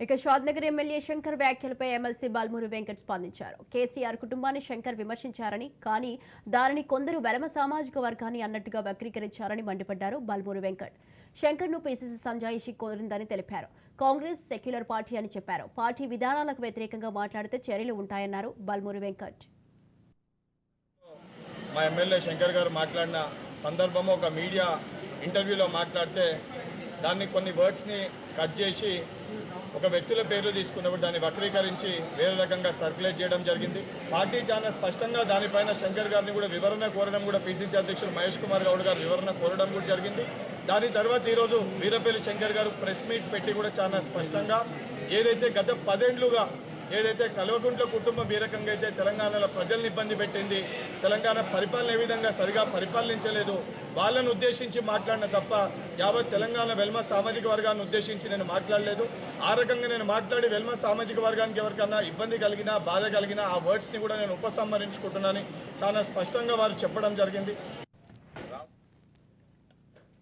ఇక షాద్నగర్ ఎమ్మెల్యే శంకర్ వ్యాఖ్యలపై ఎమ్మెల్సీ బాల్మూరి వెంకట్ స్పందించారు. కేసీఆర్ కుటుంబాన్ని శంకర్ విమర్శించారని, కానీ దానిని కొందరు వెలమ సామాజిక వర్గాన్ని అన్నట్టుగా వక్రీకరించారని మండిపడ్డారు బాల్మూరి వెంకట్. శంకర్ను పీసీసీ సంజాయిషి కోరిందని తెలిపారు. కాంగ్రెస్ సెక్యులర్ పార్టీ అని చెప్పారు. పార్టీ విధానాలకు వ్యతిరేకంగా మాట్లాడితే చర్యలు ఉంటాయన్నారు బాల్మూరి వెంకట్. మా ఎమ్మెల్యే శంకర్ గారు మాట్లాడిన సందర్భం ఒక మీడియా ఇంటర్వ్యూలో మాట్లాడితే దాన్ని కొన్ని వర్డ్స్ని కట్ చేసి ఒక వ్యక్తుల పేర్లు తీసుకున్నప్పుడు దాన్ని వక్రీకరించి వేరే రకంగా సర్క్యులేట్ చేయడం జరిగింది. పార్టీ చాలా స్పష్టంగా దానిపైన శంకర్ గారిని కూడా వివరణ కోరడం కూడా పీసీసీ అధ్యక్షుడు మహేష్ కుమార్ గౌడ్ గారు వివరణ కోరడం కూడా జరిగింది. దాని తర్వాత ఈరోజు వీరపల్లి శంకర్ గారు ప్రెస్ మీట్ పెట్టి కూడా చాలా స్పష్టంగా ఏదైతే గత 10 ఏళ్లుగా ఏదైతే కల్వకుంట్ల కుటుంబం ఏ రకంగా అయితే తెలంగాణలో ప్రజల్ని ఇబ్బంది పెట్టింది, తెలంగాణ పరిపాలన ఏ విధంగా సరిగా పరిపాలించలేదు, వాళ్ళను ఉద్దేశించి మాట్లాడిన తప్ప యావత్ తెలంగాణ వెల్మ సామాజిక వర్గాన్ని ఉద్దేశించి నేను మాట్లాడలేదు. ఆ రకంగా నేను మాట్లాడి వెల్మ సామాజిక వర్గానికి ఎవరికన్నా ఇబ్బంది కలిగినా బాధ కలిగినా ఆ వర్డ్స్ని కూడా నేను ఉపసంహరించుకుంటున్నానని చాలా స్పష్టంగా వారు చెప్పడం జరిగింది.